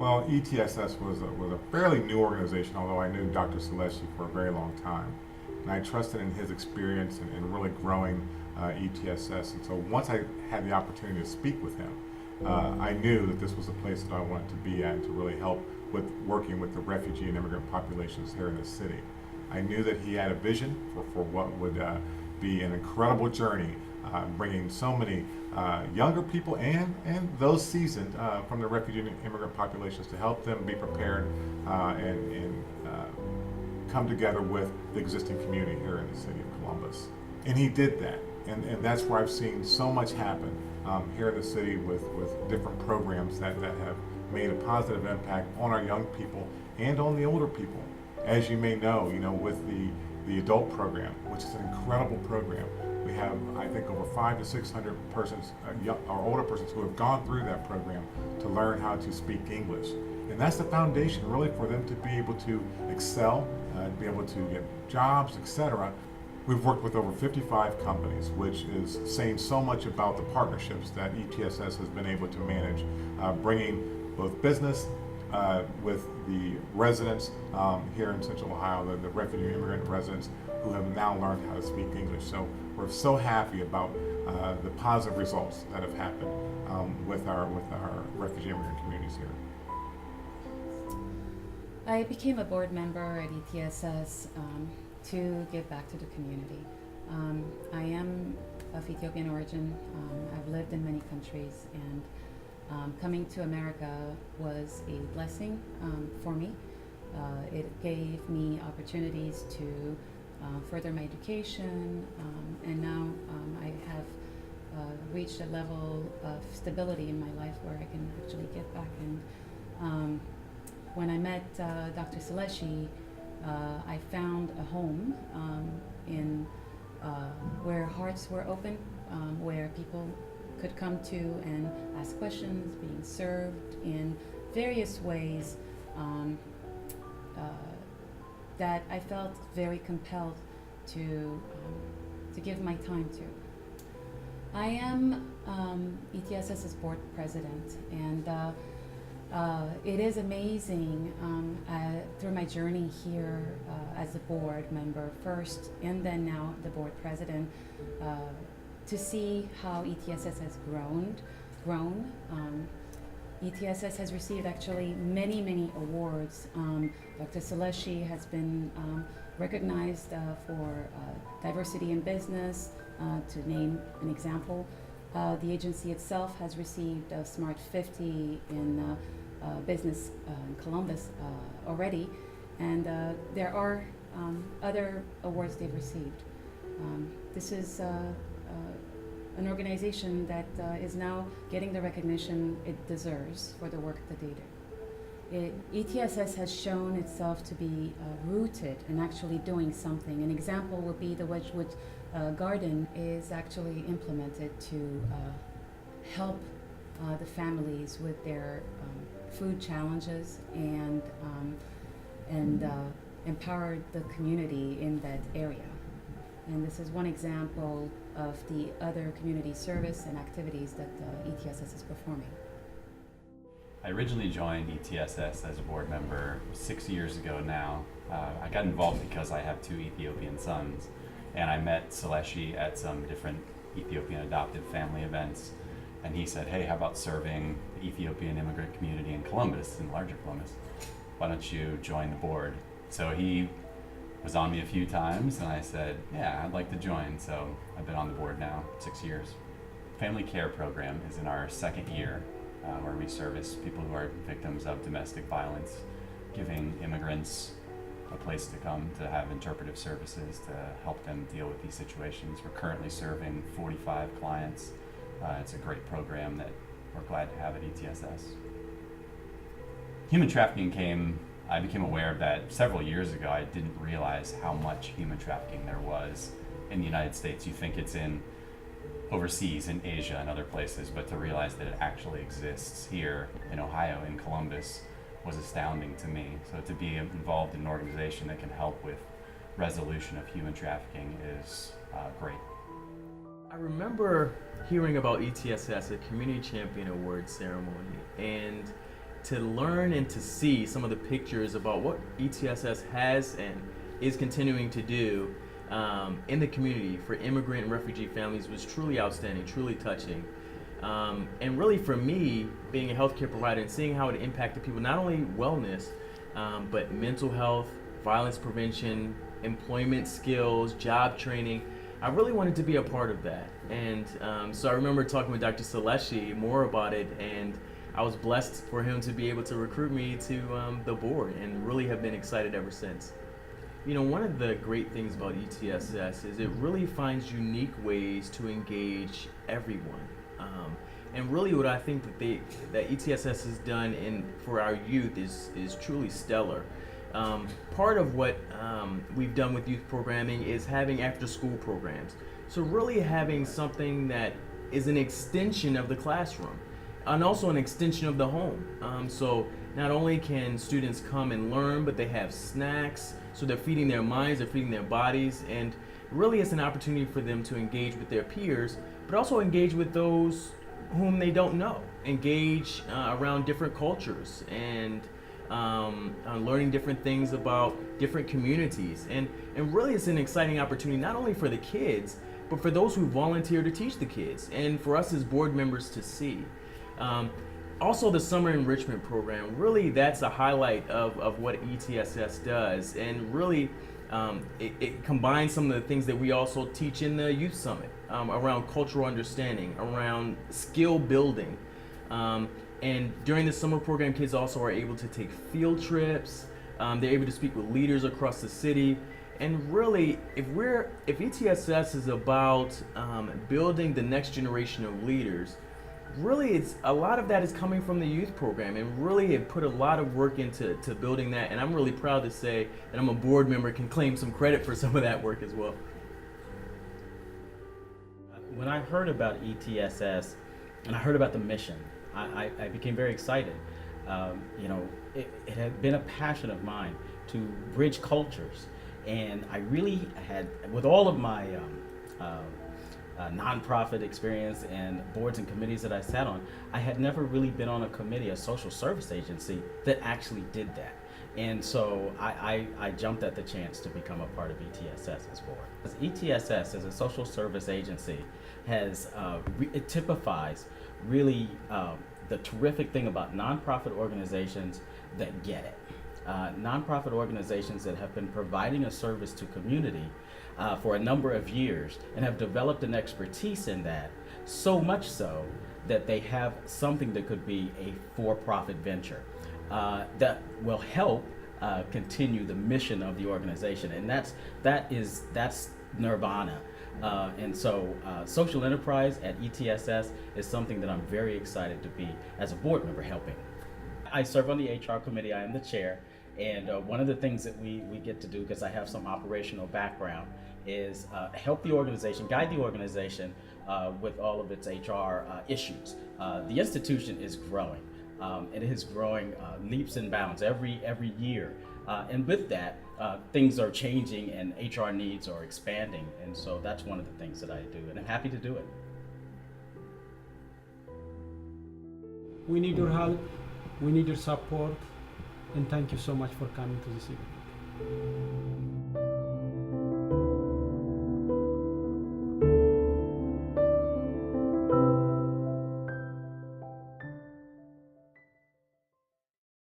Well, ETSS was a fairly new organization, although I knew Dr. Saleshi for a very long time. And I trusted in his experience in really growing ETSS. And so once I had the opportunity to speak with him, I knew that this was a place that I wanted to be at to really help with working with the refugee and immigrant populations here in the city. I knew that he had a vision for what would be an incredible journey, bringing so many younger people and those seasoned from the refugee and immigrant populations to help them be prepared and come together with the existing community here in the city of Columbus. And he did that. And that's where I've seen so much happen here in the city with different programs that have made a positive impact on our young people and on the older people. As you may know, with the adult program, which is an incredible program. We have, I think, over 500 to 600 persons, or older persons, who have gone through that program to learn how to speak English. And that's the foundation, really, for them to be able to excel, to be able to get jobs, etc. We've worked with over 55 companies, which is saying so much about the partnerships that ETSS has been able to manage, bringing both business with the residents here in Central Ohio, the refugee immigrant residents who have now learned how to speak English. So we're so happy about the positive results that have happened with our refugee immigrant communities here. I became a board member at ETSS to give back to the community. I am of Ethiopian origin. I've lived in many countries, and coming to America was a blessing for me. It gave me opportunities to further my education, and now I have reached a level of stability in my life where I can actually get back. And when I met Dr. Saleshi, I found a home in where hearts were open, where people could come to and ask questions, being served in various ways that I felt very compelled to give my time to. I am ETSS's board president, and it is amazing through my journey here as a board member first, and then now the board president, to see how ETSS has grown. ETSS has received actually many awards. Dr. Saleshi has been recognized for diversity in business, to name an example. The agency itself has received a Smart 50 in business in Columbus already, and there are other awards they've received. This is an organization that is now getting the recognition it deserves for the work that they do. ETSS has shown itself to be rooted and actually doing something. An example would be the Wedgwood Garden is actually implemented to help the families with their food challenges and empower the community in that area. And this is one example of the other community service and activities that ETSS is performing. I originally joined ETSS as a board member 6 years ago now. I got involved because I have 2 Ethiopian sons, and I met Saleshi at some different Ethiopian adopted family events, and he said, hey, how about serving the Ethiopian immigrant community in Columbus, in larger Columbus? Why don't you join the board? So he was on me a few times, and I said, yeah, I'd like to join. So I've been on the board now 6 years. Family care program is in our 2nd year, where we service people who are victims of domestic violence, giving immigrants a place to come to have interpretive services to help them deal with these situations. We're currently serving 45 clients. It's a great program that we're glad to have at ETSS. Human trafficking I became aware of that several years ago. I didn't realize how much human trafficking there was in the United States. You think it's in overseas, in Asia and other places, but to realize that it actually exists here in Ohio, in Columbus, was astounding to me. So to be involved in an organization that can help with resolution of human trafficking is great. I remember hearing about ETSS at Community Champion Awards ceremony, and to learn and to see some of the pictures about what ETSS has and is continuing to do in the community for immigrant and refugee families was truly outstanding, truly touching. And really for me, being a healthcare provider and seeing how it impacted people, not only wellness, but mental health, violence prevention, employment skills, job training, I really wanted to be a part of that. And so I remember talking with Dr. Seleshi more about it, and I was blessed for him to be able to recruit me to the board, and really have been excited ever since. You know, one of the great things about ETSS is it really finds unique ways to engage everyone. And really what I think that ETSS has done for our youth is truly stellar. Part of what we've done with youth programming is having after-school programs. So really having something that is an extension of the classroom and also an extension of the home. So not only can students come and learn, but they have snacks, so they're feeding their minds, they're feeding their bodies, and really it's an opportunity for them to engage with their peers, but also engage with those whom they don't know, engage around different cultures and learning different things about different communities. And really it's an exciting opportunity not only for the kids, but for those who volunteer to teach the kids and for us as board members to see. Also the summer enrichment program, really that's a highlight of what ETSS does, and really it combines some of the things that we also teach in the youth summit around cultural understanding, around skill building. And during the summer program, kids also are able to take field trips. They're able to speak with leaders across the city. And really, if ETSS is about building the next generation of leaders, really it's a lot of that is coming from the youth program, and really have put a lot of work into building that. And I'm really proud to say that I'm a board member, can claim some credit for some of that work as well. When I heard about ETSS and I heard about the mission, I became very excited. You know, it had been a passion of mine to bridge cultures, and I really had, with all of my nonprofit experience and boards and committees that I sat on, I had never really been on a committee, a social service agency that actually did that. And so I jumped at the chance to become a part of ETSS's board. ETSS as a social service agency it typifies really the terrific thing about nonprofit organizations that get it. Nonprofit organizations that have been providing a service to community for a number of years and have developed an expertise in that, so much so that they have something that could be a for-profit venture that will help continue the mission of the organization, and that's nirvana. And so social enterprise at ETSS is something that I'm very excited to be, as a board member, helping. I serve on the HR committee. I am the chair, and one of the things that we get to do, because I have some operational background, is help the organization, guide the organization with all of its HR issues. The institution is growing. It is growing leaps and bounds every year. And with that, things are changing and HR needs are expanding. And so that's one of the things that I do, and I'm happy to do it. We need your help, we need your support, and thank you so much for coming to this event.